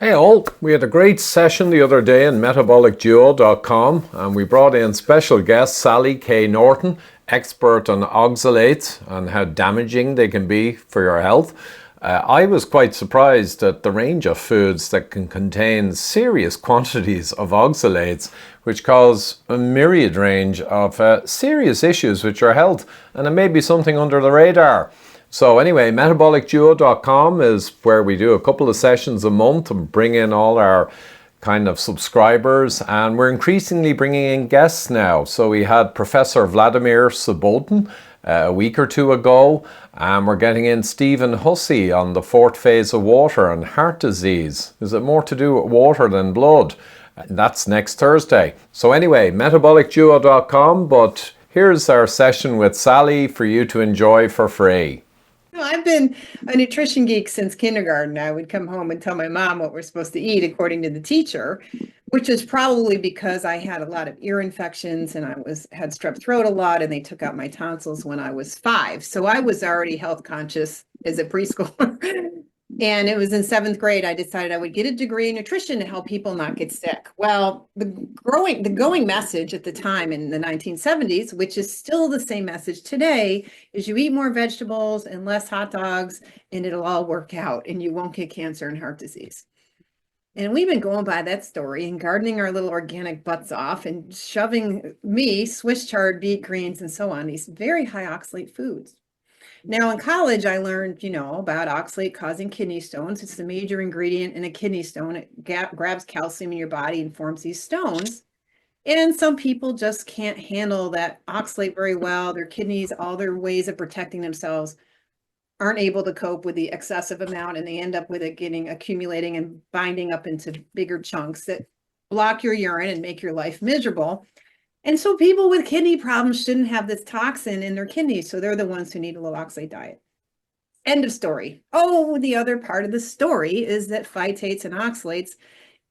Hey all, we had a great session the other day in metabolicduo.com and we brought in special guest Sally K. Norton, expert on oxalates and how damaging they can be for your health. I was quite surprised at the range of foods that can contain serious quantities of oxalates, which cause a myriad range of serious issues with your health, and it may be something under the radar. So anyway, metabolicduo.com is where we do a couple of sessions a month and bring in all our kind of subscribers, and we're increasingly bringing in guests now. So we had Professor Vladimir Subotin a week or two ago, and we're getting in Stephen Hussey on the fourth phase of water and heart disease. Is it more to do with water than blood? That's next Thursday. So anyway, metabolicduo.com, but here's our session with Sally for you to enjoy for free. I've been a nutrition geek since kindergarten. I would come home and tell my mom what we're supposed to eat according to the teacher, which is probably because I had a lot of ear infections and had strep throat a lot, and they took out my tonsils when I was 5. So I was already health conscious as a preschooler. And it was in 7th grade, I decided I would get a degree in nutrition to help people not get sick. Well, the going message at the time in the 1970s, which is still the same message today, is you eat more vegetables and less hot dogs, and it'll all work out, and you won't get cancer and heart disease. And we've been going by that story and gardening our little organic butts off and shoving Swiss chard, beet greens, and so on, these very high oxalate foods. Now in college, I learned, about oxalate causing kidney stones. It's the major ingredient in a kidney stone. It grabs calcium in your body and forms these stones. And some people just can't handle that oxalate very well. Their kidneys, all their ways of protecting themselves, aren't able to cope with the excessive amount, and they end up with it accumulating and binding up into bigger chunks that block your urine and make your life miserable. And so people with kidney problems shouldn't have this toxin in their kidneys. So they're the ones who need a low oxalate diet. End of story. Oh, the other part of the story is that phytates and oxalates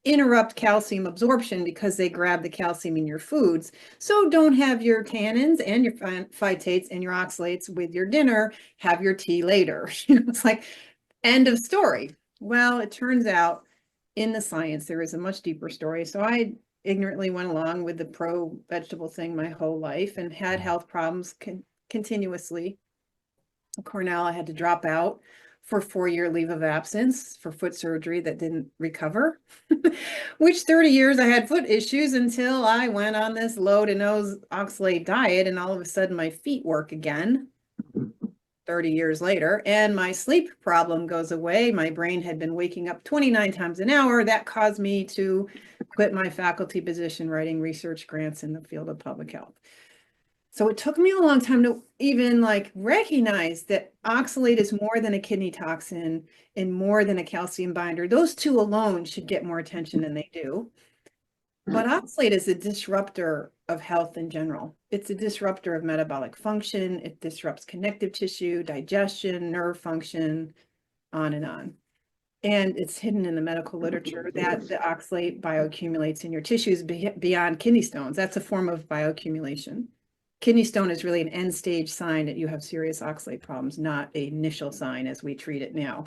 interrupt calcium absorption because they grab the calcium in your foods. So don't have your tannins and your phytates and your oxalates with your dinner. Have your tea later. It's like end of story. Well, it turns out in the science, there is a much deeper story. So I ignorantly went along with the pro vegetable thing my whole life and had health problems continuously. At Cornell, I had to drop out for 4-year leave of absence for foot surgery that didn't recover, which 30 years I had foot issues until I went on this low to no oxalate diet, and all of a sudden my feet work again 30 years later, and my sleep problem goes away. My brain had been waking up 29 times an hour. That caused me to quit my faculty position writing research grants in the field of public health. So it took me a long time to even recognize that oxalate is more than a kidney toxin and more than a calcium binder. Those two alone should get more attention than they do. But oxalate is a disruptor of health in general. It's a disruptor of metabolic function. It disrupts connective tissue, digestion, nerve function, on and on. And it's hidden in the medical literature that the oxalate bioaccumulates in your tissues beyond kidney stones. That's a form of bioaccumulation. Kidney stone is really an end stage sign that you have serious oxalate problems, not an initial sign as we treat it now.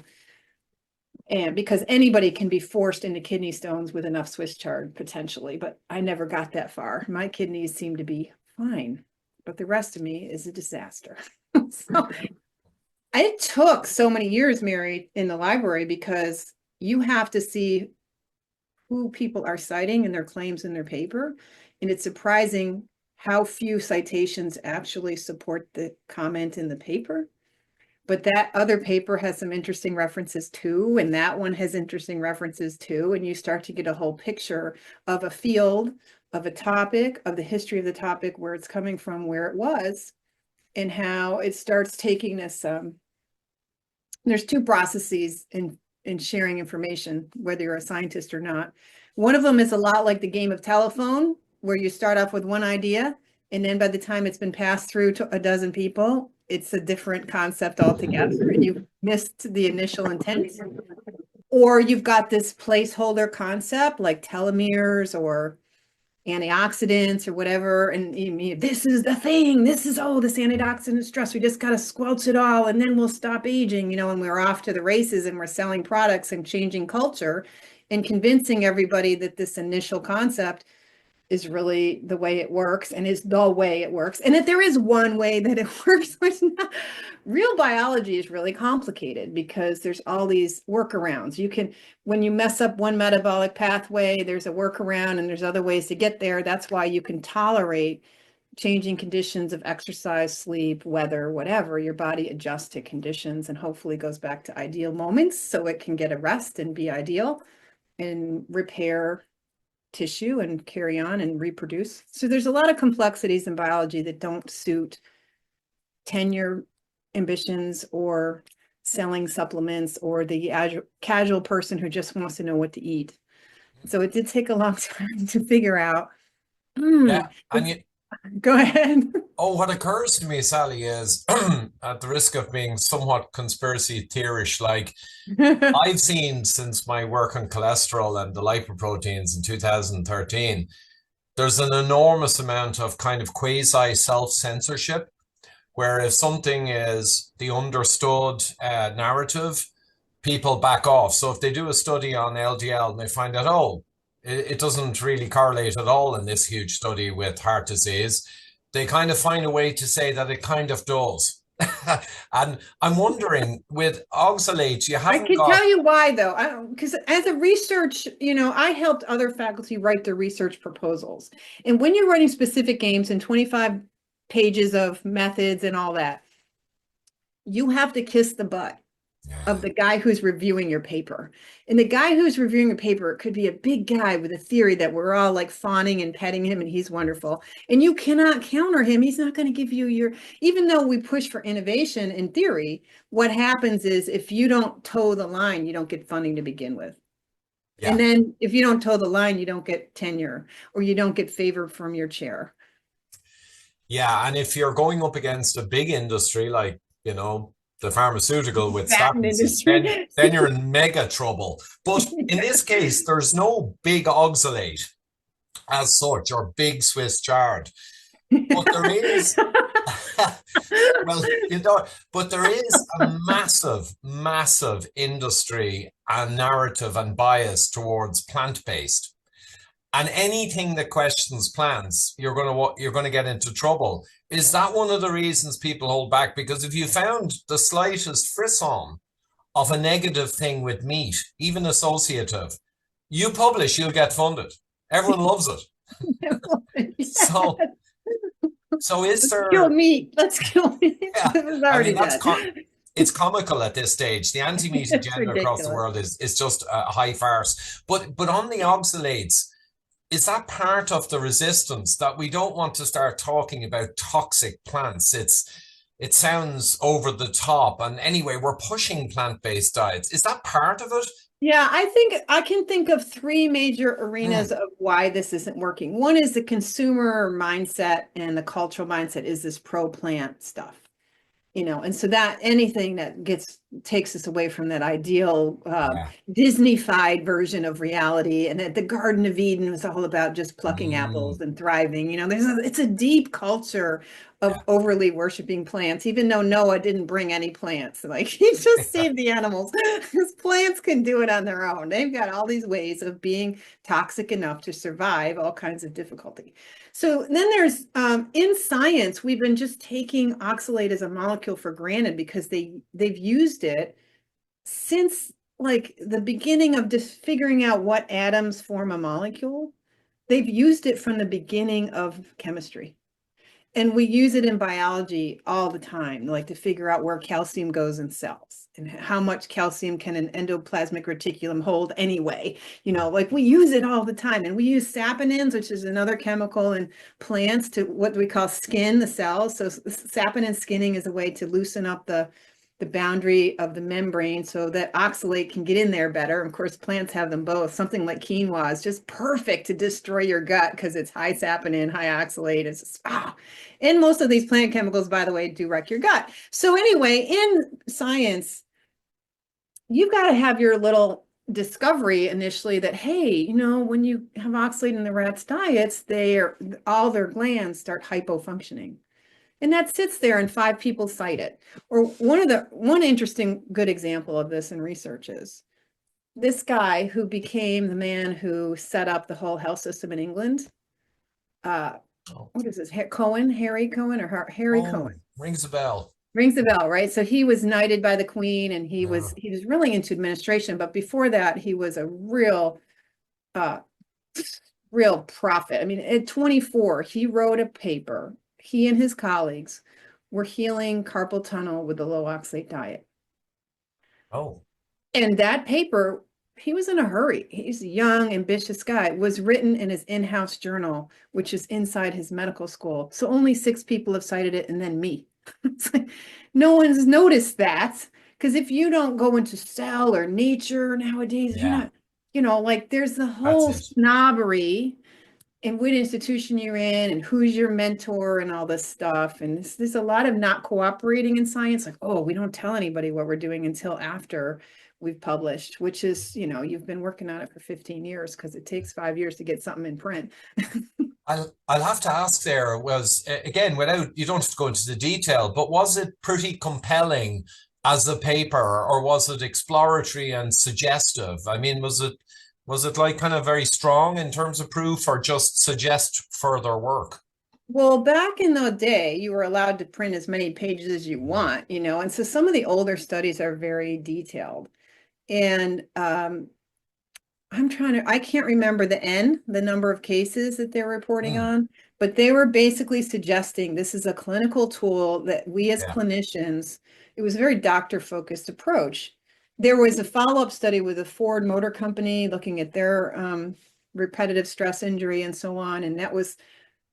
And because anybody can be forced into kidney stones with enough Swiss chard potentially, but I never got that far. My kidneys seem to be fine, but the rest of me is a disaster. So it took so many years, Mary, in the library, because you have to see who people are citing and their claims in their paper. And it's surprising how few citations actually support the comment in the paper. But that other paper has some interesting references too, and that one has interesting references too, and you start to get a whole picture of a field, of a topic, of the history of the topic, where it's coming from, where it was, and how it starts taking this. There's two processes in sharing information, whether you're a scientist or not. One of them is a lot like the game of telephone, where you start off with one idea, and then by the time it's been passed through to a dozen people, it's a different concept altogether, and you've missed the initial intent. Or you've got this placeholder concept like telomeres or antioxidants or whatever. And this is the thing. This is, oh, this antioxidant stress. We just got to squelch it all and then we'll stop aging, and we're off to the races and we're selling products and changing culture and convincing everybody that this initial concept is really the way it works and is the way it works. And that there is one way that it works, which real biology is really complicated because there's all these workarounds. When you mess up one metabolic pathway, there's a workaround and there's other ways to get there. That's why you can tolerate changing conditions of exercise, sleep, weather, whatever. Your body adjusts to conditions and hopefully goes back to ideal moments so it can get a rest and be ideal and repair tissue and carry on and reproduce. So there's a lot of complexities in biology that don't suit tenure ambitions or selling supplements or the casual person who just wants to know what to eat. So it did take a long time to figure out. Yeah, and Go ahead. what occurs to me, Sally, is at the risk of being somewhat conspiracy theorish, like I've seen since my work on cholesterol and the lipoproteins in 2013, there's an enormous amount of kind of quasi self-censorship, where if something is the understood narrative, people back off. So if they do a study on LDL and they find out, oh, it doesn't really correlate at all in this huge study with heart disease, they kind of find a way to say that it kind of does. And I'm wondering, with oxalates, you haven't I can tell you why, though, because as a research, I helped other faculty write their research proposals. And when you're writing specific games and 25 pages of methods and all that, you have to kiss the butt of the guy who's reviewing your paper. And the guy who's reviewing your paper could be a big guy with a theory that we're all like fawning and petting him and he's wonderful. And you cannot counter him. He's not going to give you even though we push for innovation in theory, what happens is if you don't toe the line, you don't get funding to begin with. Yeah. And then if you don't toe the line, you don't get tenure or you don't get favor from your chair. Yeah. And if you're going up against a big industry, like, the pharmaceutical with statins, then you're in mega trouble. But in this case, there's no big oxalate as such or big Swiss chard. But there is, but there is a massive, massive industry and narrative and bias towards plant-based. And anything that questions plants, you're going to get into trouble. Is that one of the reasons people hold back? Because if you found the slightest frisson of a negative thing with meat, even associative, you publish, you'll get funded. Everyone loves it. Yes. So is there? Kill meat. Let's kill meat. Yeah. It's comical at this stage. The anti-meat agenda across the world is just a high farce. But on the oxalates, is that part of the resistance that we don't want to start talking about toxic plants? It sounds over the top. And anyway, we're pushing plant-based diets. Is that part of it? Yeah, I think I can think of three major arenas of why this isn't working. One is the consumer mindset and the cultural mindset is this pro-plant stuff. And so that anything that takes us away from that ideal Disney-fied version of reality, and that the Garden of Eden was all about just plucking apples and thriving. It's a deep culture of overly worshiping plants, even though Noah didn't bring any plants. Like he just saved the animals. Because plants can do it on their own. They've got all these ways of being toxic enough to survive all kinds of difficulty. So then there's, in science, we've been just taking oxalate as a molecule for granted because they've used it since like the beginning of just figuring out what atoms form a molecule. They've used it from the beginning of chemistry. And we use it in biology all the time, like to figure out where calcium goes in cells and how much calcium can an endoplasmic reticulum hold anyway. Like we use it all the time. And we use saponins, which is another chemical in plants, to what we call skin the cells. So saponin skinning is a way to loosen up the boundary of the membrane so that oxalate can get in there better. Of course, plants have them both. Something like quinoa is just perfect to destroy your gut because it's high saponin, high oxalate. It's just, And most of these plant chemicals, by the way, do wreck your gut. So anyway, in science, you've got to have your little discovery initially that, hey, you know, when you have oxalate in the rats' diets, all their glands start hypofunctioning. And that sits there and 5 people cite it. Or one interesting good example of this in research is this guy who became the man who set up the whole health system in England. What is this? Harry Cohen or Harry Cohen? Rings a bell. Rings a bell, right? So he was knighted by the Queen, and he Yeah. was really into administration. But before that, he was a real prophet. I mean, at 24, he wrote a paper. He and his colleagues were healing carpal tunnel with the low oxalate diet. Oh. And that paper, he was in a hurry. He's a young, ambitious guy. It was written in his in-house journal, which is inside his medical school. So only 6 people have cited it, and then me. It's like, no one's noticed that, because if you don't go into Cell or Nature nowadays, you're not, you know, like there's the whole snobbery in what institution you're in and who's your mentor and all this stuff. And there's a lot of not cooperating in science, like, oh, we don't tell anybody what we're doing until after we've published, which is, you know, you've been working on it for 15 years because it takes 5 years to get something in print. I'll have to ask there, was, again, without, you don't have to go into the detail, but was it pretty compelling as a paper, or was it exploratory and suggestive? I mean, was it like kind of very strong in terms of proof, or just suggest further work? Well, back in the day, you were allowed to print as many pages as you want, you know, and so some of the older studies are very detailed. And I can't remember the number of cases that they're reporting on, but they were basically suggesting this is a clinical tool that we as clinicians, it was a very doctor-focused approach. There was a follow-up study with a Ford Motor Company looking at their repetitive stress injury and so on. And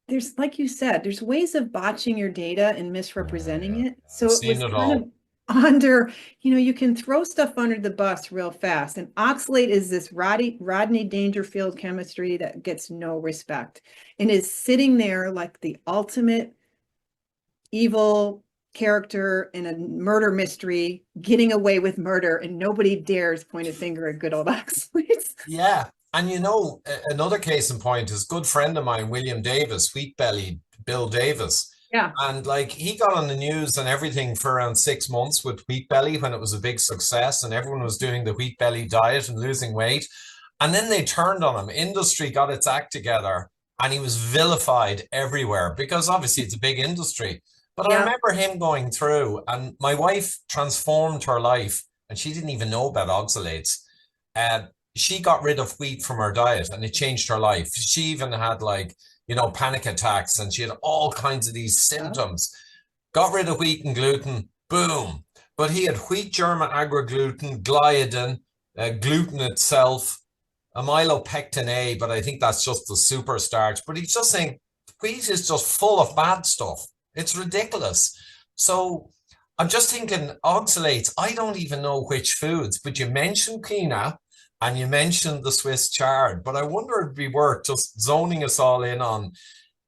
there's, like you said, there's ways of botching your data and misrepresenting it. So it was kind of under, you know, you can throw stuff under the bus real fast. And oxalate is this Rodney Dangerfield chemistry that gets no respect and is sitting there like the ultimate evil character in a murder mystery, getting away with murder, and nobody dares point a finger at good old oxalates. Yeah. And you know, another case in point is a good friend of mine, William Davis, wheat-bellied Bill Davis. Yeah. And like, he got on the news and everything for around 6 months with wheat belly when it was a big success and everyone was doing the wheat belly diet and losing weight. And then they turned on him. Industry got its act together and he was vilified everywhere because obviously it's a big industry. But I remember him going through, and my wife transformed her life and she didn't even know about oxalates. She got rid of wheat from her diet and it changed her life. She even had, like, you know, panic attacks, and she had all kinds of these symptoms. Got rid of wheat and gluten, boom. But he had wheat germ agrogluten, gliadin, gluten itself, amylopectin A, but I think that's just the super starch. But he's just saying wheat is just full of bad stuff. It's ridiculous. So I'm just thinking, oxalates, I don't even know which foods, but you mentioned quinoa, and you mentioned the Swiss chard, but I wonder if it'd be worth just zoning us all in on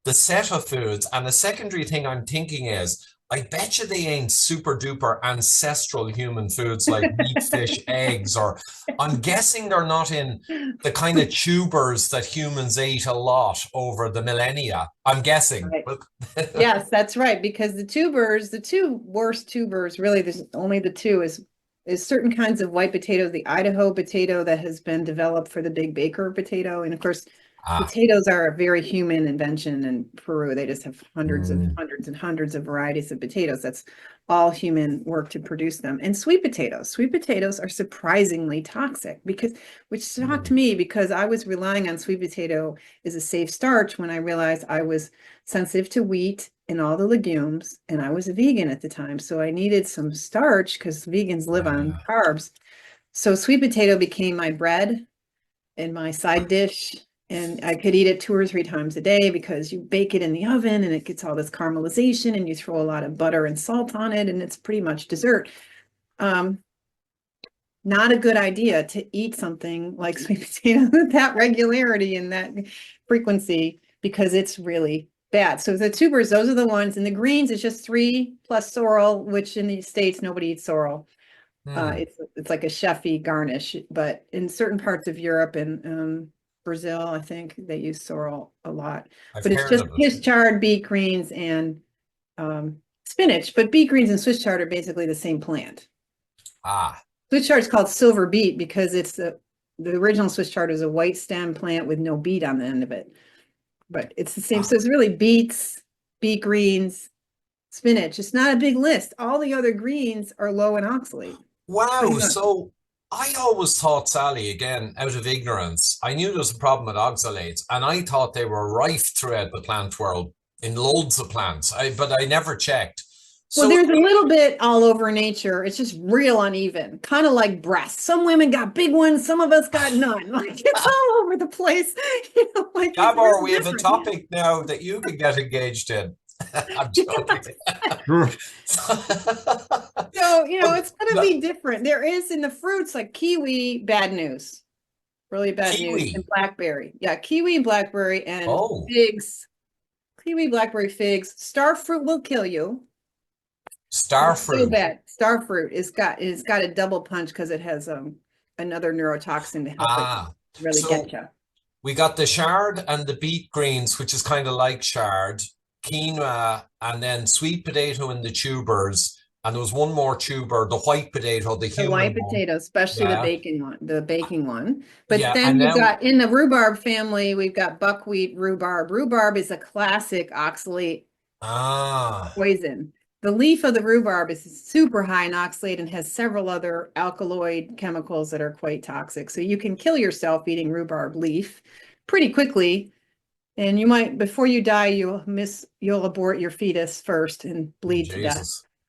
the set of foods. And the secondary thing I'm thinking is, I bet you they ain't super duper ancestral human foods like meat, fish, eggs, or I'm guessing they're not in the kind of tubers that humans ate a lot over the millennia. I'm guessing. Right. Yes, that's right. Because the two worst tubers, really, there's only the two, is certain kinds of white potatoes, the Idaho potato that has been developed for the big Baker potato. And of course, potatoes are a very human invention in Peru. They just have hundreds and hundreds of varieties of potatoes. That's all human work to produce them. And sweet potatoes. Sweet potatoes are surprisingly toxic, which shocked me, because I was relying on sweet potato as a safe starch when I realized I was sensitive to wheat and all the legumes, and I was a vegan at the time. So I needed some starch because vegans live on carbs. So sweet potato became my bread and my side dish. And I could eat it 2 or 3 times a day because you bake it in the oven and it gets all this caramelization, and you throw a lot of butter and salt on it, and it's pretty much dessert. Not a good idea to eat something like sweet potato with that regularity and that frequency, because it's really bad. So the tubers, those are the ones. And the greens is just 3 plus sorrel, which in the States, nobody eats sorrel. It's like a chefy garnish, but in certain parts of Europe and Brazil, I think they use sorrel a lot. I've But it's heard just of it. Swiss chard, beet greens, and spinach. But beet greens and Swiss chard are basically the same plant. Ah, Swiss chard is called silver beet because it's the original Swiss chard is a white stem plant with no beet on the end of it. But it's the same. So it's really beets, beet greens, spinach. It's not a big list. All the other greens are low in oxalate. wow. So I always thought, Sally, again, out of ignorance, I knew there was a problem with oxalates, and I thought they were rife throughout the plant world in loads of plants. But I never checked. Well, So there's a little bit all over nature. It's just real uneven, kind of like breasts. Some women got big ones, some of us got none. Like it's all over the place. Like Gabor, we have a different. topic now that you can get engaged in. I'm joking. So, it's going to be different. There is in the fruits like kiwi, bad news, really bad news, Kiwi. and blackberry. Yeah, kiwi and blackberry and Oh. figs. Kiwi, blackberry, figs. Star fruit will kill you. Star It's so fruit. bad. Star fruit is got a double punch because it has another neurotoxin to help it really get you. We got the chard and the beet greens, which is kind of like chard, quinoa, and then sweet potato in the tubers. And there was one more tuber, the white potato, the human white one. potato, especially Yeah. the baking one. But Yeah, then and we've now- got in the rhubarb family, we've got buckwheat, rhubarb. Rhubarb is a classic oxalate poison. The leaf of the rhubarb is super high in oxalate and has several other alkaloid chemicals that are quite toxic. So you can kill yourself eating rhubarb leaf pretty quickly. And you might, before you die, you'll abort your fetus first and bleed to death.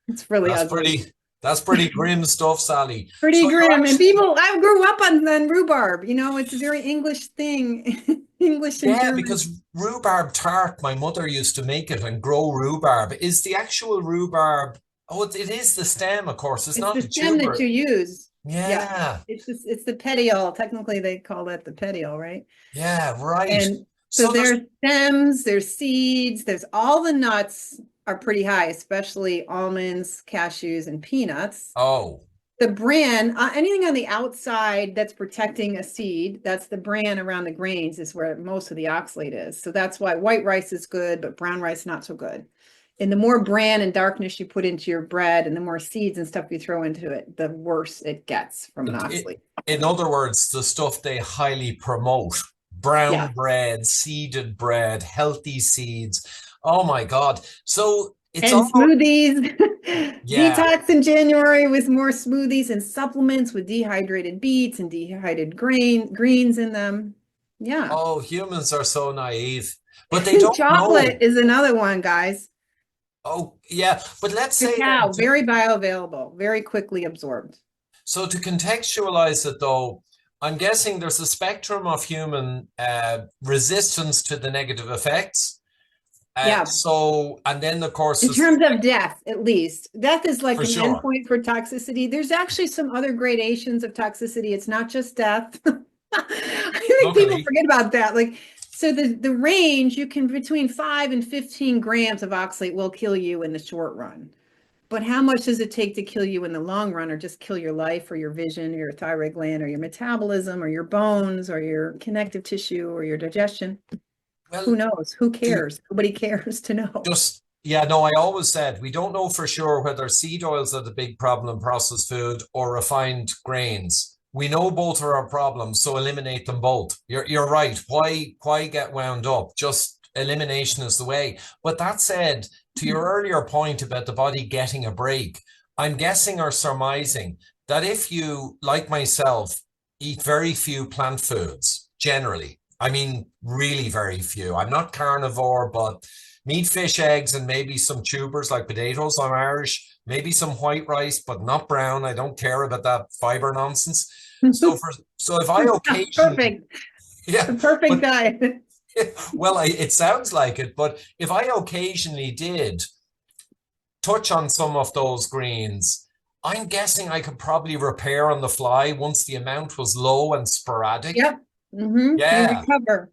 It's really ugly. That's pretty grim stuff, Sally. Pretty So grim. And I grew up on rhubarb. It's a very English thing. English and German. Because rhubarb tart, my mother used to make it and grow rhubarb. Is the actual rhubarb? Oh, it is the stem, of course. It's not the stem that you use. Yeah. It's the petiole. Technically, they call that the petiole, right? Yeah, right. And so there's stems, there's seeds, there's all the nuts are pretty high, especially almonds, cashews, and peanuts. Oh. The bran, anything on the outside that's protecting a seed, that's the bran around the grains is where most of the oxalate is. So that's why white rice is good, but brown rice not so good. And the more bran and darkness you put into your bread and the more seeds and stuff you throw into it, the worse it gets from an oxalate. In other words, the stuff they highly promote, brown bread, seeded bread, healthy seeds. Oh my God. So it's and smoothies. Detox in January with more smoothies and supplements with dehydrated beets and dehydrated greens in them. Yeah. Oh, humans are so naive. But they don't Chocolate is another one, guys. Oh, yeah. But let's say cacao, very bioavailable, very quickly absorbed. So to contextualize it though, I'm guessing there's a spectrum of human resistance to the negative effects. So, and then of course, in terms of death, at least death is like an endpoint for toxicity. There's actually some other gradations of toxicity. It's not just death. I think people forget about that. So the range you can between 5 and 15 grams of oxalate will kill you in the short run. But how much does it take to kill you in the long run, or just kill your life or your vision or your thyroid gland or your metabolism or your bones or your connective tissue or your digestion? Well, who knows? Who cares? Nobody cares to know. I always said we don't know for sure whether seed oils are the big problem in processed food or refined grains. We know both are our problems, so eliminate them both. You're right. Why get wound up? Just elimination is the way. But that said, to your earlier point about the body getting a break, I'm guessing or surmising that if you, like myself, eat very few plant foods, generally, I mean, really very few. I'm not carnivore, but meat, fish, eggs, and maybe some tubers like potatoes. I'm Irish. Maybe some white rice, but not brown. I don't care about that fiber nonsense. So if I occasionally, the perfect diet. Well, it sounds like it, but if I occasionally did touch on some of those greens, I'm guessing I could probably repair on the fly once the amount was low and sporadic. Yep. Mm-hmm. Yeah. You recover.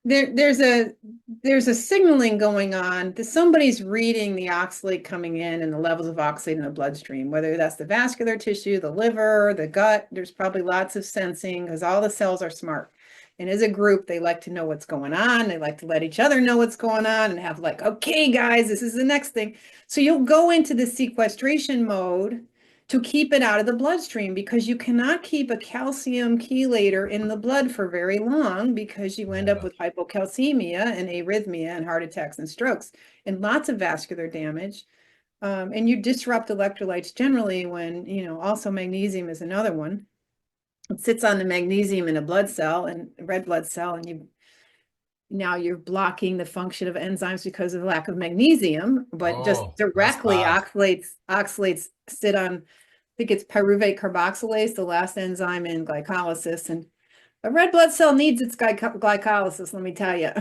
there's a signaling going on that somebody's reading the oxalate coming in and the levels of oxalate in the bloodstream, whether that's the vascular tissue, the liver, the gut. There's probably lots of sensing because all the cells are smart. And as a group, they like to know what's going on. They like to let each other know what's going on and have like, okay, guys, this is the next thing. So you'll go into the sequestration mode to keep it out of the bloodstream because you cannot keep a calcium chelator in the blood for very long because you end up with hypocalcemia and arrhythmia and heart attacks and strokes and lots of vascular damage. And you disrupt electrolytes generally when, also magnesium is another one. It sits on the magnesium in a blood cell and red blood cell, and now you're blocking the function of enzymes because of the lack of magnesium, but just directly oxalates sit on, I think it's pyruvate carboxylase, the last enzyme in glycolysis, and a red blood cell needs its glycolysis, let me tell you.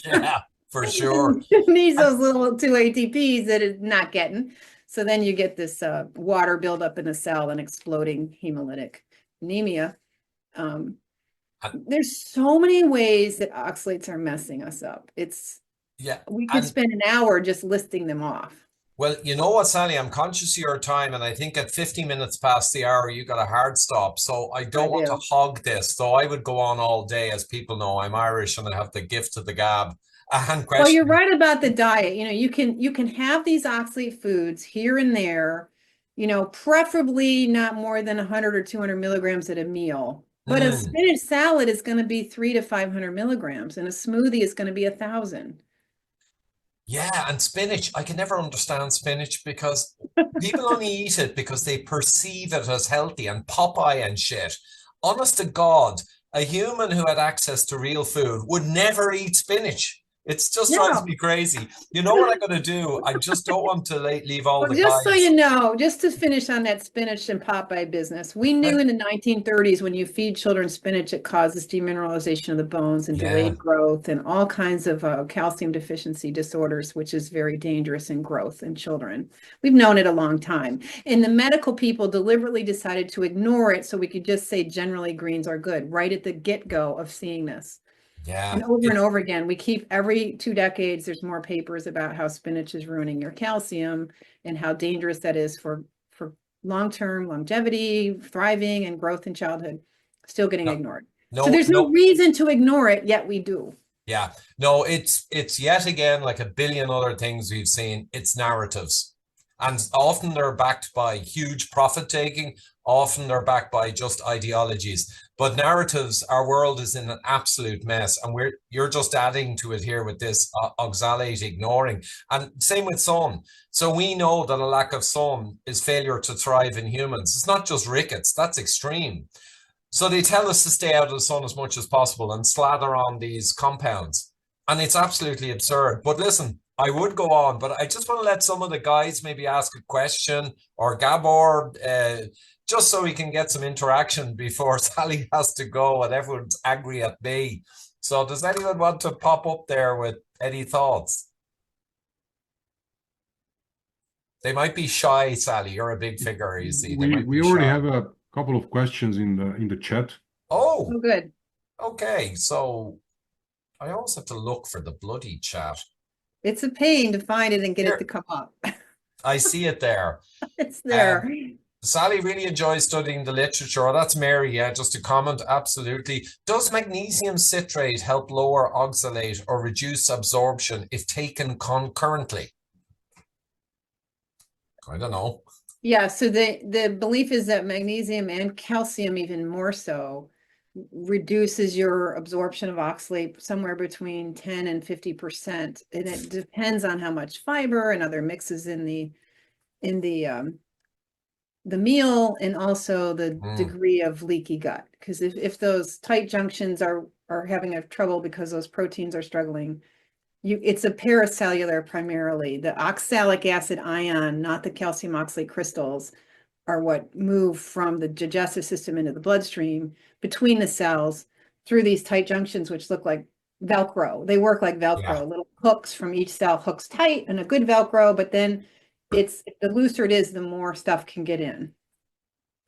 Yeah, for sure. It needs those little 2 ATPs that it's not getting. So then you get this water buildup in the cell and exploding hemolytic anemia. There's so many ways that oxalates are messing us up. We could spend an hour just listing them off. Well, you know what, Sally, I'm conscious of your time, and I think at 50 minutes past the hour, you got a hard stop. So I don't want to hog this. So I would go on all day. As people know, I'm Irish and I have the gift of the gab. Well, you're right about the diet. You can have these oxalate foods here and there, preferably not more than 100 or 200 milligrams at a meal. But a spinach salad is going to be 300 to 500 milligrams, and a smoothie is going to be 1,000. Yeah, and spinach, I can never understand spinach because people only eat it because they perceive it as healthy and Popeye and shit. Honest to God, a human who had access to real food would never eat spinach. It just drives me crazy. You know what I'm going to do? I just don't want to leave all the just guys. so you know, just to finish on that spinach and Popeye business, we knew in the 1930s when you feed children spinach, it causes demineralization of the bones and delayed growth and all kinds of calcium deficiency disorders, which is very dangerous in growth in children. We've known it a long time. And the medical people deliberately decided to ignore it so we could just say generally greens are good right at the get-go of seeing this. Yeah. And over again, we keep every 2 decades, there's more papers about how spinach is ruining your calcium and how dangerous that is for long-term longevity, thriving, and growth in childhood. Still getting ignored. So there's no reason to ignore it, yet we do. Yeah. No, it's yet again, like a billion other things we've seen, it's narratives. And often they're backed by huge profit taking. Often they're backed by just ideologies. But narratives, our world is in an absolute mess. And you're just adding to it here with this oxalate ignoring. And same with sun. So we know that a lack of sun is failure to thrive in humans. It's not just rickets. That's extreme. So they tell us to stay out of the sun as much as possible and slather on these compounds. And it's absolutely absurd. But listen, I would go on, but I just want to let some of the guys maybe ask a question, or Gabor, just so we can get some interaction before Sally has to go and everyone's angry at me. So does anyone want to pop up there with any thoughts? They might be shy, Sally. You're a big figure, you see. We already have a couple of questions in the chat. Oh, good. Okay, so I always have to look for the bloody chat. It's a pain to find it and get it to come up. I see it there. It's there. Sally really enjoys studying the literature. That's Mary, yeah, just a comment, absolutely. Does magnesium citrate help lower oxalate or reduce absorption if taken concurrently? I don't know. Yeah, so the belief is that magnesium and calcium even more so reduces your absorption of oxalate somewhere between 10 and 50%. And it depends on how much fiber and other mixes in the meal, and also the degree of leaky gut. Because if those tight junctions are having a trouble because those proteins are struggling, it's a paracellular primarily. The oxalic acid ion, not the calcium oxalate crystals, are what move from the digestive system into the bloodstream between the cells through these tight junctions, which look like Velcro. They work like Velcro, little hooks from each cell, hooks tight and a good Velcro, but then the looser it is, the more stuff can get in.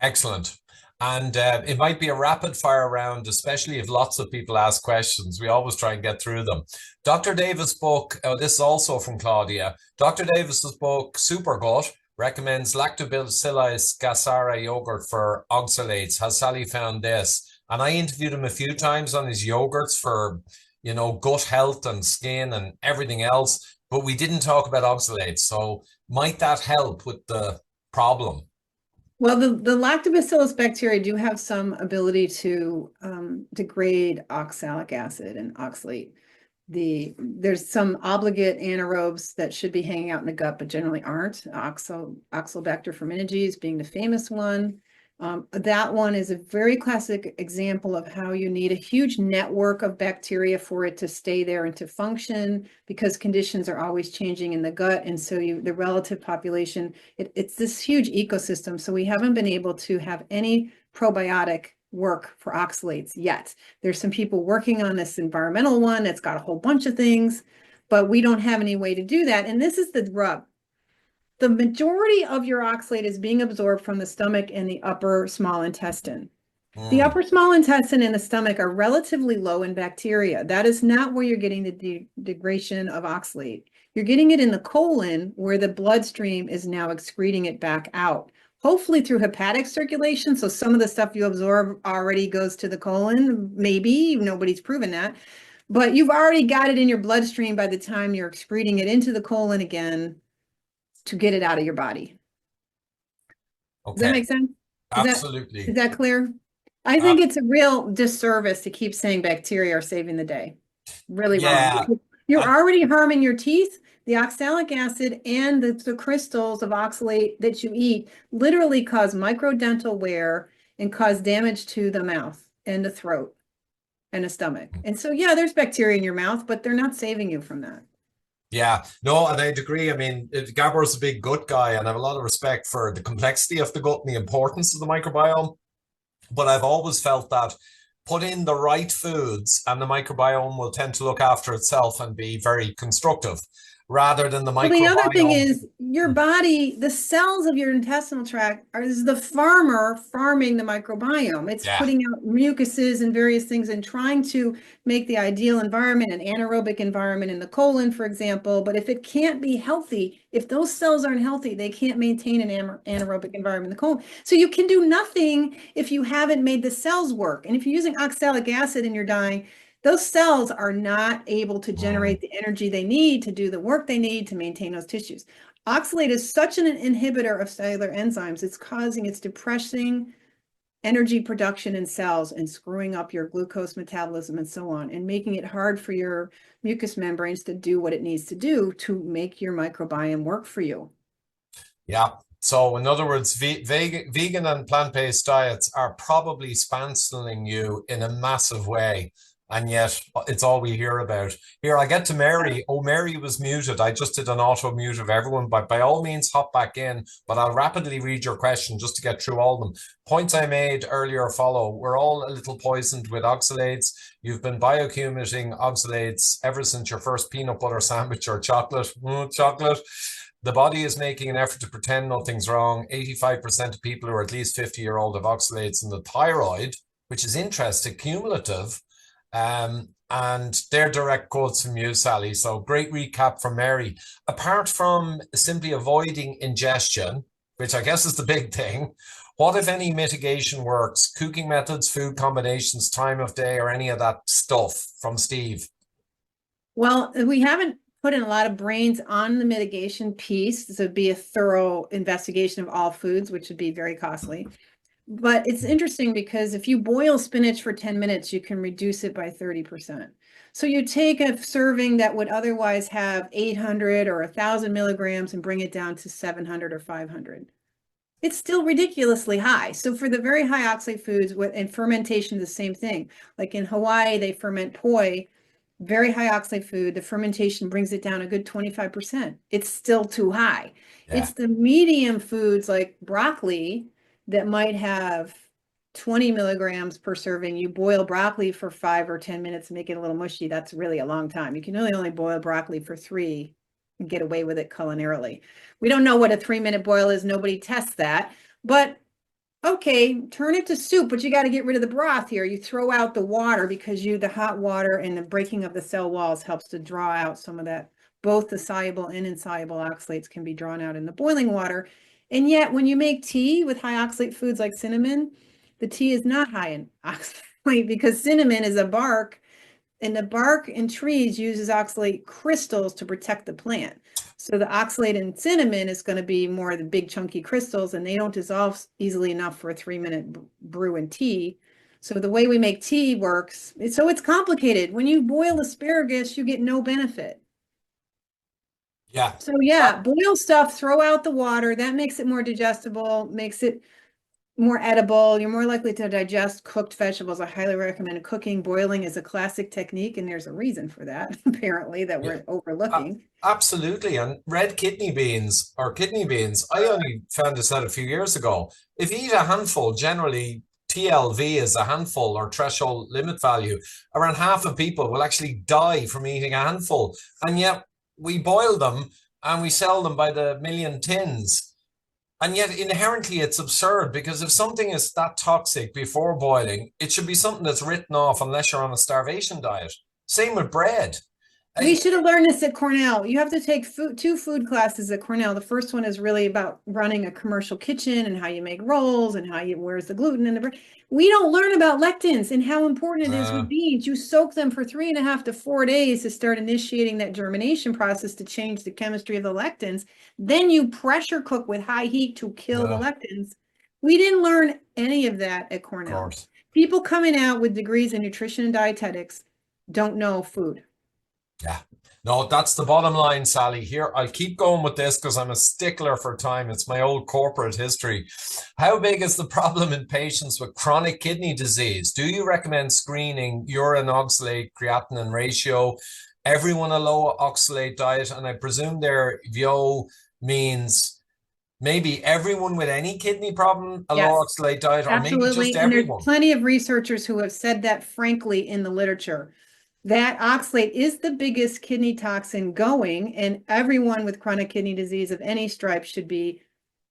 Excellent. And it might be a rapid fire round, especially if lots of people ask questions. We always try and get through them. Dr. Davis' book, this is also from Claudia. Dr. Davis's book, Supergut, recommends lactobacillus gassara yogurt for oxalates. Has Sally found this? And I interviewed him a few times on his yogurts for, gut health and skin and everything else, but we didn't talk about oxalates. So might that help with the problem? Well, the lactobacillus bacteria do have some ability to degrade oxalic acid and oxalate. There's some obligate anaerobes that should be hanging out in the gut, but generally aren't. Oxalobacter formigenes being the famous one. That one is a very classic example of how you need a huge network of bacteria for it to stay there and to function, because conditions are always changing in the gut. And so the relative population, it's this huge ecosystem. So we haven't been able to have any probiotic work for oxalates yet. There's some people working on this environmental one that's got a whole bunch of things, but we don't have any way to do that. And this is the rub. The majority of your oxalate is being absorbed from the stomach and the upper small intestine. The upper small intestine and the stomach are relatively low in bacteria. That is not where you're getting the degradation of oxalate. You're getting it in the colon, where the bloodstream is now excreting it back out, hopefully through hepatic circulation. So some of the stuff you absorb already goes to the colon. Maybe, nobody's proven that, but you've already got it in your bloodstream by the time you're excreting it into the colon again to get it out of your body. Okay. Does that make sense? Absolutely. Is that clear? I think it's a real disservice to keep saying bacteria are saving the day. Really wrong. You're already harming your teeth. The oxalic acid and the crystals of oxalate that you eat literally cause microdental wear and cause damage to the mouth and the throat and the stomach. And so, yeah, there's bacteria in your mouth, but they're not saving you from that. Yeah, no, and I'd agree. I mean, Gabor's a big gut guy, and I have a lot of respect for the complexity of the gut and the importance of the microbiome. But I've always felt that put in the right foods and the microbiome will tend to look after itself and be very constructive, rather than the microbiome. Well, the other thing is your body, the cells of your intestinal tract is the farmer farming the microbiome. It's putting out mucuses and various things and trying to make the ideal environment, an anaerobic environment in the colon, for example. But if it can't be healthy, if those cells aren't healthy, they can't maintain an anaerobic environment in the colon. So you can do nothing if you haven't made the cells work. And if you're using oxalic acid and you're dying, those cells are not able to generate the energy they need to do the work they need to maintain those tissues. Oxalate is such an inhibitor of cellular enzymes. It's depressing energy production in cells and screwing up your glucose metabolism and so on, and making it hard for your mucous membranes to do what it needs to do to make your microbiome work for you. Yeah. So in other words, vegan and plant-based diets are probably spanseling you in a massive way. And yet it's all we hear about. Here, I get to Mary. Oh, Mary was muted. I just did an auto mute of everyone, but by all means, hop back in. But I'll rapidly read your question just to get through all of them. Points I made earlier follow. We're all a little poisoned with oxalates. You've been bioaccumulating oxalates ever since your first peanut butter sandwich or chocolate. Chocolate. The body is making an effort to pretend nothing's wrong. 85% of people who are at least 50-year-old have oxalates in the thyroid, which is interesting, cumulative. And they're direct quotes from you, Sally. So great recap from Mary. Apart from simply avoiding ingestion, which I guess is the big thing, what, if any, mitigation works? Cooking methods, food combinations, time of day, or any of that stuff from Steve? Well, we haven't put in a lot of brains on the mitigation piece. This would be a thorough investigation of all foods, which would be very costly. But it's interesting because if you boil spinach for 10 minutes, you can reduce it by 30%. So you take a serving that would otherwise have 800 or 1,000 milligrams and bring it down to 700 or 500. It's still ridiculously high. So for the very high oxalate foods, and fermentation is the same thing. Like in Hawaii, they ferment poi, very high oxalate food. The fermentation brings it down a good 25%. It's still too high. Yeah. It's the medium foods like broccoli that might have 20 milligrams per serving. You boil broccoli for 5 or 10 minutes and make it a little mushy. That's really a long time. You can only boil broccoli for 3 and get away with it culinarily. We don't know what a 3-minute boil is. Nobody tests that, but Okay, turn it to soup, but you got to get rid of the broth here. You throw out the water because the hot water and the breaking of the cell walls helps to draw out some of that. Both the soluble and insoluble oxalates can be drawn out in the boiling water. And yet when you make tea with high oxalate foods like cinnamon, the tea is not high in oxalate because cinnamon is a bark, and the bark in trees uses oxalate crystals to protect the plant. So the oxalate in cinnamon is going to be more of the big chunky crystals, and they don't dissolve easily enough for a 3-minute brew in tea. So the way we make tea works. So it's complicated. When you boil asparagus, you get no benefit. Yeah. So yeah, boil stuff, throw out the water. That makes it more digestible, makes it more edible. You're more likely to digest cooked vegetables. I highly recommend cooking. Boiling is a classic technique, and there's a reason for that, apparently, that we're overlooking. Absolutely. And red kidney beans or kidney beans, I only found this out a few years ago. If you eat a handful, generally TLV is a handful or threshold limit value, around half of people will actually die from eating a handful. And yet we boil them and we sell them by the million tins. And yet inherently it's absurd, because if something is that toxic before boiling, it should be something that's written off unless you're on a starvation diet. Same with bread. We should have learned this at Cornell. You have to take two food classes at Cornell. The first one is really about running a commercial kitchen and how you make rolls and where's the gluten in the bread. We don't learn about lectins and how important it is with beans. You soak them for 3.5 to 4 days to start initiating that germination process to change the chemistry of the lectins. Then you pressure cook with high heat to kill the lectins. We didn't learn any of that at Cornell. People coming out with degrees in nutrition and dietetics don't know food. Yeah, no, that's the bottom line, Sally. Here, I'll keep going with this because I'm a stickler for time. It's my old corporate history. How big is the problem in patients with chronic kidney disease? Do you recommend screening urine oxalate creatinine ratio? Everyone a low oxalate diet? And I presume their VO means maybe everyone with any kidney problem, a low oxalate diet, or maybe just everyone. And there's plenty of researchers who have said that frankly in the literature. That oxalate is the biggest kidney toxin going, and everyone with chronic kidney disease of any stripe should be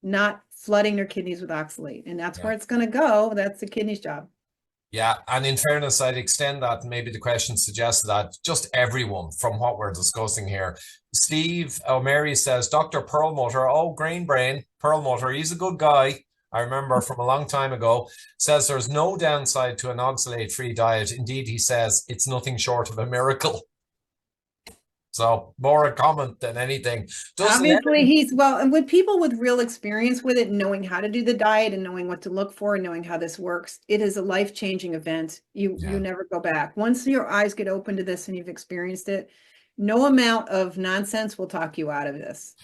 not flooding their kidneys with oxalate. And that's where it's going to go. That's the kidney's job. Yeah, and in fairness, I'd extend that, and maybe the question suggests that just everyone from what we're discussing here. Steve O'Mary says, Dr. Perlmutter, grain brain, Perlmutter, he's a good guy. I remember from a long time ago, says there's no downside to an oxalate-free diet. Indeed, he says it's nothing short of a miracle. So more a comment than anything. Obviously, and with people with real experience with it, knowing how to do the diet and knowing what to look for and knowing how this works, it is a life-changing event. You never go back. Once your eyes get open to this and you've experienced it, no amount of nonsense will talk you out of this.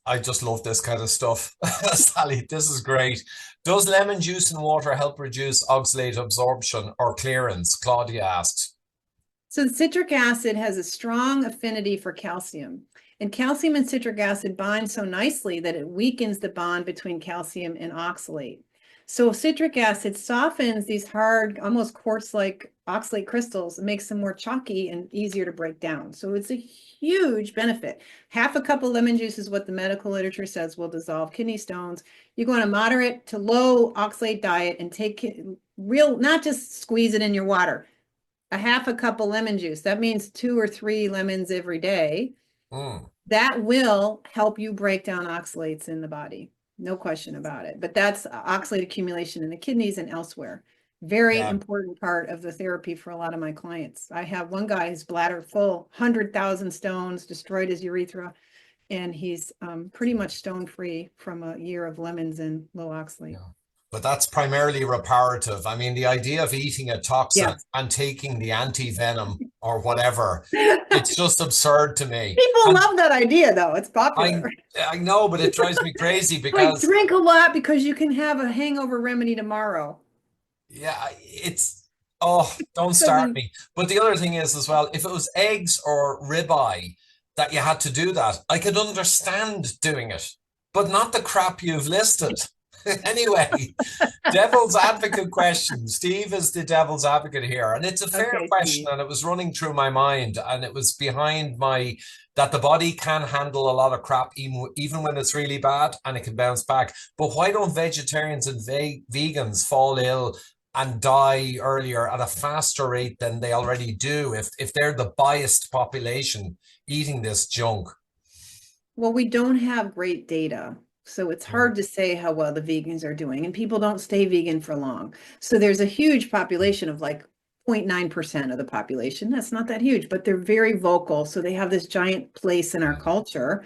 I just love this kind of stuff. Sally, this is great. Does lemon juice and water help reduce oxalate absorption or clearance? Claudia asks. So citric acid has a strong affinity for calcium, and calcium and citric acid bind so nicely that it weakens the bond between calcium and oxalate. So citric acid softens these hard, almost quartz-like oxalate crystals, and makes them more chalky and easier to break down. So it's a huge benefit. Half a cup of lemon juice is what the medical literature says will dissolve kidney stones. You go on a moderate to low oxalate diet and take not just squeeze it in your water. A half a cup of lemon juice. That means 2 or 3 lemons every day. That will help you break down oxalates in the body. No question about it. But that's oxalate accumulation in the kidneys and elsewhere. Very important part of the therapy for a lot of my clients. I have one guy, his bladder full, 100,000 stones, destroyed his urethra, and he's pretty much stone free from a year of lemons and low oxalate. Yeah. But that's primarily reparative. I mean, the idea of eating a toxin and taking the anti-venom or whatever, it's just absurd to me. People love that idea, though. It's popular. I know, but it drives me crazy because... drink a lot because you can have a hangover remedy tomorrow. Yeah, don't start me. But the other thing is as well, if it was eggs or ribeye that you had to do that, I could understand doing it, but not the crap you've listed. Anyway, devil's advocate question. Steve is the devil's advocate here, and it's a fair Okay, question, Steve. and it was running through my mind, and it was behind my that the body can handle a lot of crap even when it's really bad, and it can bounce back. But why don't vegetarians and vegans fall ill and die earlier at a faster rate than they already do if they're the biased population eating this junk? Well, we don't have great data, so it's hard to say how well the vegans are doing, and people don't stay vegan for long. So there's a huge population of like 0.9% of the population. That's not that huge, but they're very vocal. So they have this giant place in our culture.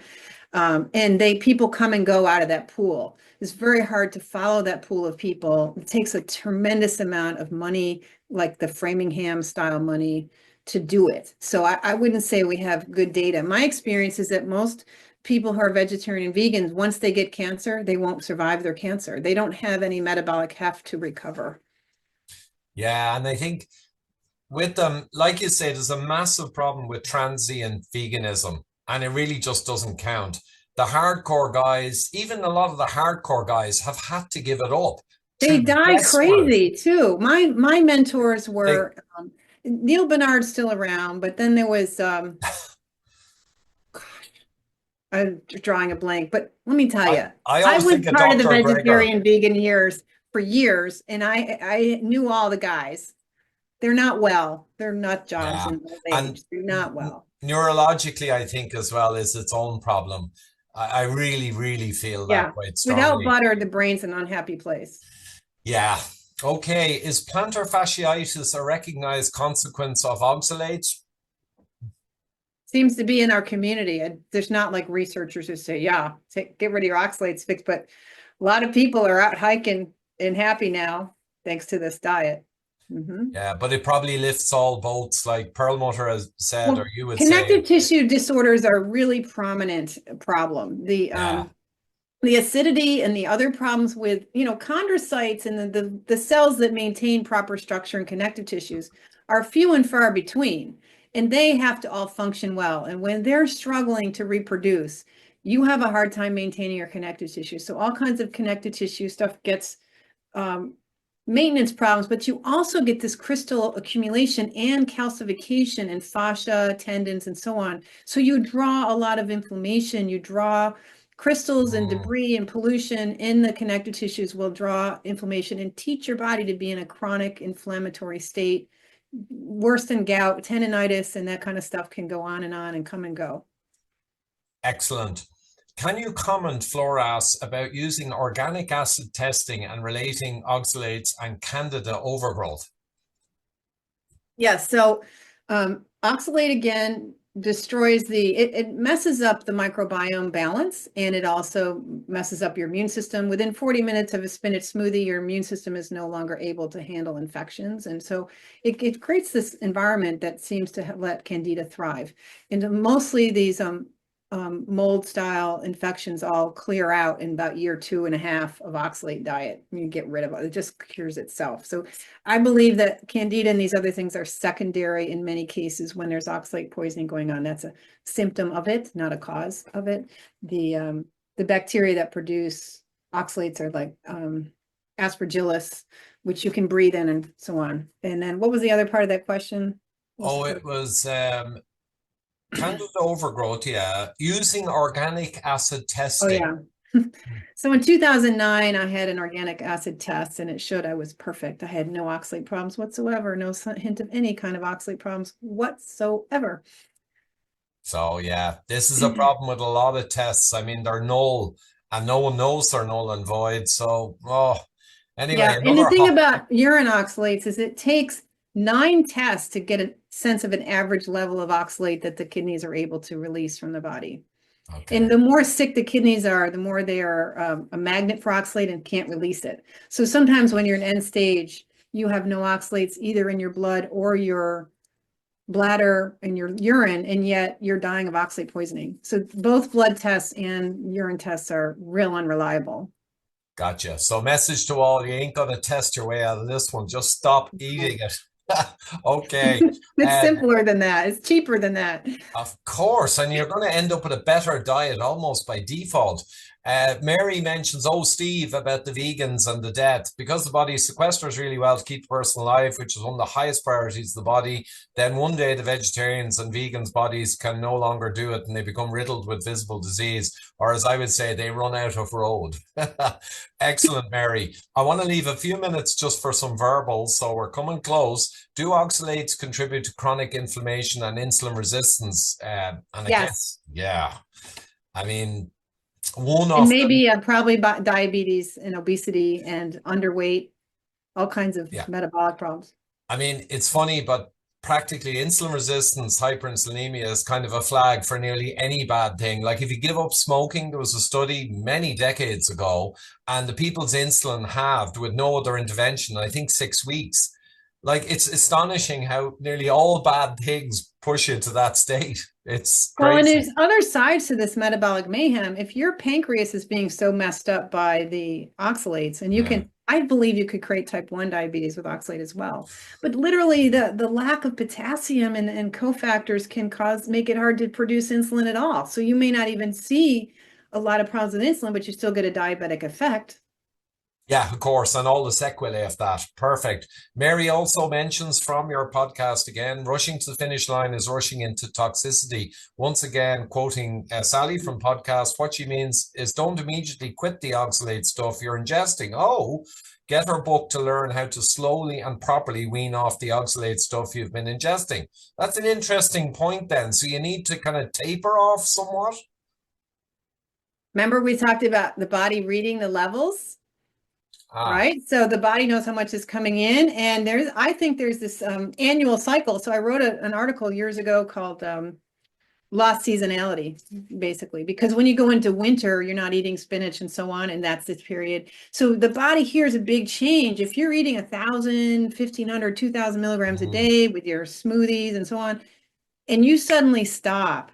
And people come and go out of that pool. It's very hard to follow that pool of people. It takes a tremendous amount of money, like the Framingham style money, to do it. So I wouldn't say we have good data. My experience is that most people who are vegetarian and vegans, once they get cancer, they won't survive their cancer. They don't have any metabolic heft to recover. Yeah, and I think with them, like you say, there's a massive problem with transient veganism, and it really just doesn't count. The hardcore guys, even a lot of the hardcore guys, have had to give it up. They Too die desperate. crazy too. My mentors were Neil Bernard's still around, but then there was I'm drawing a blank, but let me tell you, I I always was think of part of the Dr. Greger. vegetarian vegan years for years, and I knew all the guys. They're not well. They're nut jobs Yeah. in old And age. They're not well. neurologically, I think as well is its own problem. I really, really feel that Yeah. quite Without strongly. butter, the brain's an unhappy place. Yeah. Okay. Is plantar fasciitis a recognized consequence of oxalates? Seems to be in our community. There's not like researchers who say, yeah, get rid of your oxalates fix, but a lot of people are out hiking and happy now thanks to this diet. Yeah, but it probably lifts all boats, like Perlmutter has said, Well, or you would connective say. tissue disorders are a really prominent problem. The acidity and the other problems with, chondrocytes and the cells that maintain proper structure in connective tissues are few and far between, and they have to all function well. And when they're struggling to reproduce, you have a hard time maintaining your connective tissue. So all kinds of connective tissue stuff gets maintenance problems, but you also get this crystal accumulation and calcification in fascia, tendons, and so on. So you draw a lot of inflammation, you draw crystals and debris and pollution in the connective tissues will draw inflammation and teach your body to be in a chronic inflammatory state. Worse than gout, tendonitis, and that kind of stuff can go on and come and go. Excellent. Can you comment, Floras, about using organic acid testing and relating oxalates and candida overgrowth? Yes, so oxalate again destroys it messes up the microbiome balance, and it also messes up your immune system. Within 40 minutes of a spinach smoothie, your immune system is no longer able to handle infections. And so it creates this environment that seems to let candida thrive. And mostly these mold style infections all clear out in about year 2.5 of oxalate diet. You get rid of it. It just cures itself. So I believe that candida and these other things are secondary in many cases when there's oxalate poisoning going on. That's a symptom of it, not a cause of it. The bacteria that produce oxalates are like aspergillus, which you can breathe in and so on. And then what was the other part of that question? It was candida overgrowth, yeah. Using organic acid testing. Oh, yeah. So in 2009, I had an organic acid test and it showed I was perfect. I had no oxalate problems whatsoever, no hint of any kind of oxalate problems whatsoever. So, yeah, this is a problem with a lot of tests. I mean, they're null and no one knows they're null and void. So, anyway. Yeah, and the thing about urine oxalates is it takes 9 tests to get a sense of an average level of oxalate that the kidneys are able to release from the body. Okay. And the more sick the kidneys are, the more they are a magnet for oxalate and can't release it. So sometimes when you're in end stage, you have no oxalates either in your blood or your bladder and your urine, and yet you're dying of oxalate poisoning. So both blood tests and urine tests are real unreliable. Gotcha. So message to all, you ain't going to test your way out of this one. Just stop eating it. Okay. It's simpler than that. It's cheaper than that. Of course. And you're going to end up with a better diet almost by default. Mary mentions, oh, Steve, about the vegans and the death. Because the body sequesters really well to keep the person alive, which is one of the highest priorities of the body, then one day the vegetarians and vegans' bodies can no longer do it and they become riddled with visible disease, or as I would say, they run out of road. Excellent, Mary. I want to leave a few minutes just for some verbals, so we're coming close. Do oxalates contribute to chronic inflammation and insulin resistance? And Yes. yeah. I mean, one And of maybe probably diabetes and obesity and underweight, all kinds of Yeah. metabolic problems. I mean, it's funny, but practically insulin resistance, hyperinsulinemia is kind of a flag for nearly any bad thing. Like if you give up smoking, there was a study many decades ago, and the people's insulin halved with no other intervention, I think 6 weeks. Like it's astonishing how nearly all bad things push you to that state. It's Well, and crazy. there's other sides to this metabolic mayhem. If your pancreas is being so messed up by the oxalates, and you can, I believe you could create type 1 diabetes with oxalate as well. But literally the lack of potassium and cofactors can make it hard to produce insulin at all. So you may not even see a lot of problems with insulin, but you still get a diabetic effect. Yeah, of course, and all the sequelae of that. Perfect. Mary also mentions from your podcast again, rushing to the finish line is rushing into toxicity. Once again, quoting Sally from podcast, what she means is don't immediately quit the oxalate stuff you're ingesting. Oh, get her book to learn how to slowly and properly wean off the oxalate stuff you've been ingesting. That's an interesting point then. So you need to kind of taper off somewhat. Remember we talked about the body reading the levels? Right. So the body knows how much is coming in. And I think there's this annual cycle. So I wrote an article years ago called Lost Seasonality, basically, because when you go into winter, you're not eating spinach and so on. And that's this period. So the body hears a big change. If you're eating 1,000, 1,500, 2,000 milligrams a day with your smoothies and so on, and you suddenly stop,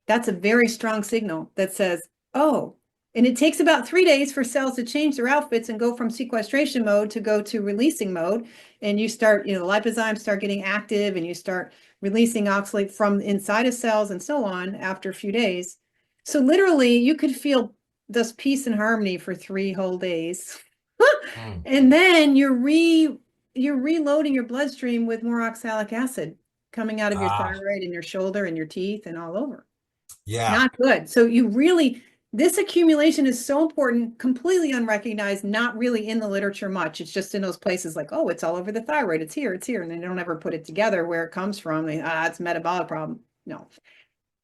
that's a very strong signal that says, oh, and it takes about 3 days for cells to change their outfits and go from sequestration mode to go to releasing mode. And you start, the lipozymes start getting active and you start releasing oxalate from inside of cells and so on after a few days. So literally you could feel this peace and harmony for 3 whole days. And then you're reloading your bloodstream with more oxalic acid coming out of your thyroid and your shoulder and your teeth and all over. Yeah. Not good. So this accumulation is so important, completely unrecognized, not really in the literature much. It's just in those places like, oh, it's all over the thyroid. It's here. And they don't ever put it together where it comes from. It's a metabolic problem. No.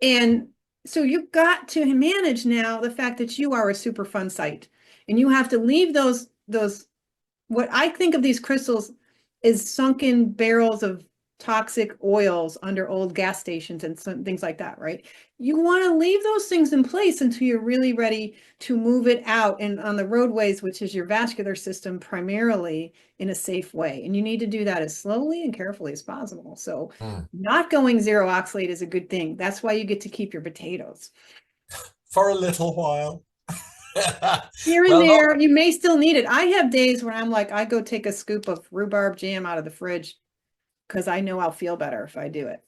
And so you've got to manage now the fact that you are a Superfund site and you have to leave those, what I think of these crystals is sunken barrels of toxic oils under old gas stations and some things like that, right? You want to leave those things in place until you're really ready to move it out and on the roadways, which is your vascular system primarily, in a safe way. And you need to do that as slowly and carefully as possible. So not going zero oxalate is a good thing. That's why you get to keep your potatoes. For a little while. Here and there, you may still need it. I have days where I'm like, I go take a scoop of rhubarb jam out of the fridge because I know I'll feel better if I do it.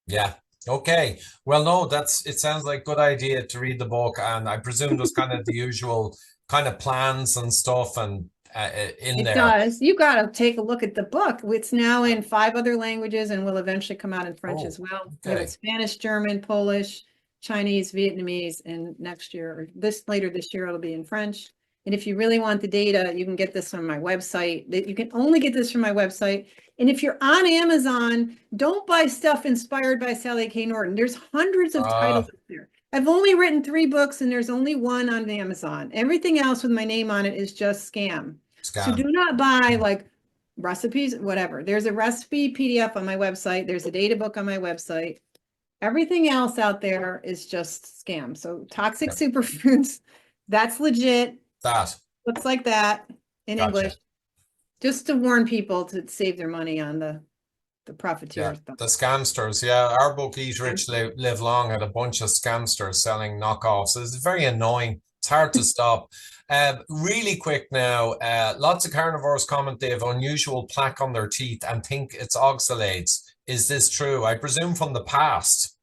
Yeah. Okay. Well, no, it sounds like a good idea to read the book. And I presume there's kind of the usual kind of plans and stuff and in there. It does. You got to take a look at the book. It's now in 5 other languages and will eventually come out in French as well. We have it Spanish, German, Polish, Chinese, Vietnamese, and later this year, it'll be in French. And if you really want the data, you can get this on my website. You can only get this from my website. And if you're on Amazon, don't buy stuff inspired by Sally K. Norton. There's hundreds of titles up there. I've only written 3 books and there's only 1 on Amazon. Everything else with my name on it is just scam. So do not buy like recipes, whatever. There's a recipe PDF on my website. There's a data book on my website. Everything else out there is just scam. So toxic superfoods, that's legit. Looks like that in English. Just to warn people to save their money on the profiteers. The scamsters. Yeah, our book Eat Rich, Live Long had a bunch of scamsters selling knockoffs. It's very annoying. It's hard to stop. Really quick now, lots of carnivores comment they have unusual plaque on their teeth and think it's oxalates. Is this true? I presume from the past.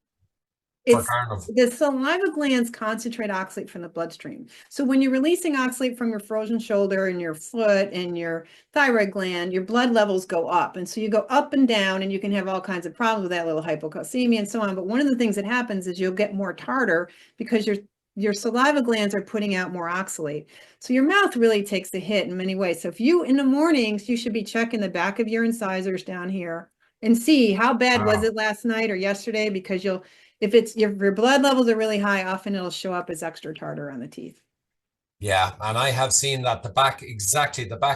for carnivore? The saliva glands concentrate oxalate from the bloodstream. So when you're releasing oxalate from your frozen shoulder and your foot and your thyroid gland, your blood levels go up. And so you go up and down, and you can have all kinds of problems with that, little hypocalcemia and so on. But one of the things that happens is you'll get more tartar because your saliva glands are putting out more oxalate. So your mouth really takes a hit in many ways. So if you, in the mornings, you should be checking the back of your incisors down here and see how bad was it last night or yesterday, because if your blood levels are really high, often it'll show up as extra tartar on the teeth. Yeah, and I have seen that the back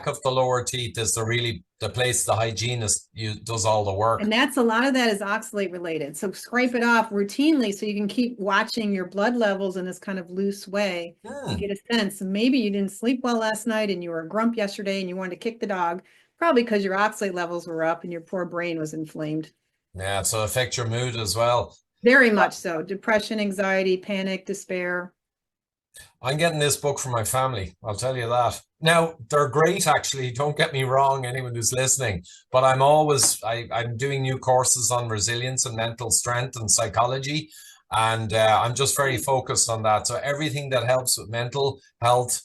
of the lower teeth is the place the hygienist does all the work. And a lot of that is oxalate related. So scrape it off routinely so you can keep watching your blood levels in this kind of loose way. You get a sense. Maybe you didn't sleep well last night and you were a grump yesterday and you wanted to kick the dog, probably because your oxalate levels were up and your poor brain was inflamed. Yeah, so affect your mood as well. Very much so. Depression, anxiety, panic, despair. I'm getting this book for my family, I'll tell you that. Now, they're great, actually. Don't get me wrong, anyone who's listening. But I'm doing new courses on resilience and mental strength and psychology. And I'm just very focused on that. So everything that helps with mental health,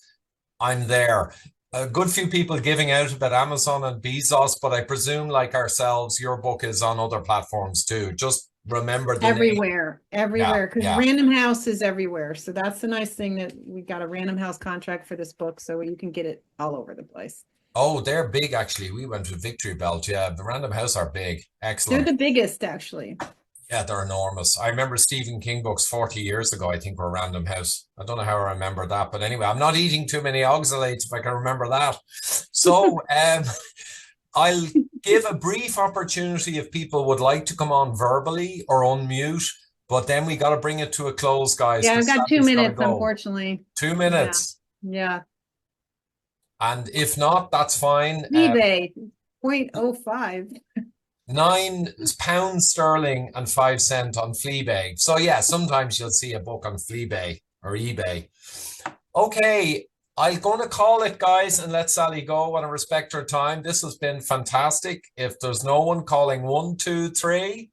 I'm there. A good few people giving out about Amazon and Bezos, but I presume, like ourselves, your book is on other platforms too. Just remember the everywhere, because Random House is everywhere. So that's the nice thing, that we got a Random House contract for this book, so you can get it all over the place. Oh, they're big, actually. We went to Victory Belt. Yeah, the Random House are big. Excellent. They're the biggest, actually. Yeah, they're enormous. I remember Stephen King books 40 years ago, I think, were Random House. I don't know how I remember that, but anyway, I'm not eating too many oxalates if I can remember that. So I'll give a brief opportunity if people would like to come on verbally or unmute, but then we got to bring it to a close, guys. Yeah, I've got 2 minutes, unfortunately. 2 minutes. Yeah. And if not, that's fine. eBay, 0.05. £9 sterling and 5 cents on Fleabag. So yeah, sometimes you'll see a book on Fleabag or eBay. Okay, I'm going to call it, guys, and let Sally go. I want to respect her time. This has been fantastic. If there's no one calling 1, 2, 3.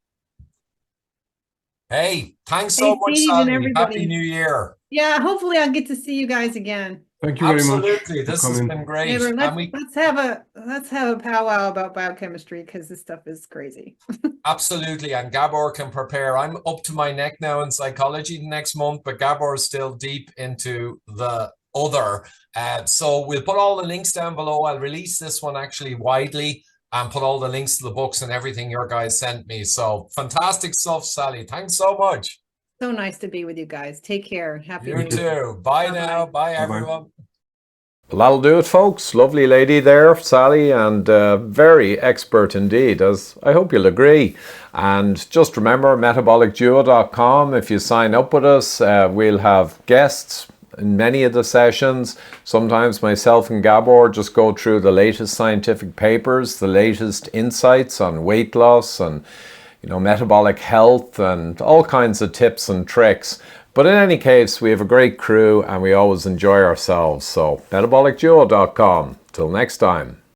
Hey, thanks so much, Sally. Happy New Year. Yeah, hopefully I'll get to see you guys again. Thank you very much. Absolutely, this has been great. Neighbor, let's have a powwow about biochemistry, because this stuff is crazy. Absolutely, and Gabor can prepare. I'm up to my neck now in psychology next month, but Gabor is still deep into the other. So we'll put all the links down below. I'll release this one actually widely and put all the links to the books and everything your guys sent me. So fantastic stuff, Sally. Thanks so much. So nice to be with you guys. Take care. Happy New Year. You too. Bye now. Bye, everyone. Well, that'll do it, folks. Lovely lady there, Sally, and very expert indeed, as I hope you'll agree. And just remember, metabolicduo.com. If you sign up with us, we'll have guests in many of the sessions. Sometimes myself and Gabor just go through the latest scientific papers, the latest insights on weight loss and metabolic health and all kinds of tips and tricks. But in any case, we have a great crew and we always enjoy ourselves. So metabolicduo.com. Till next time.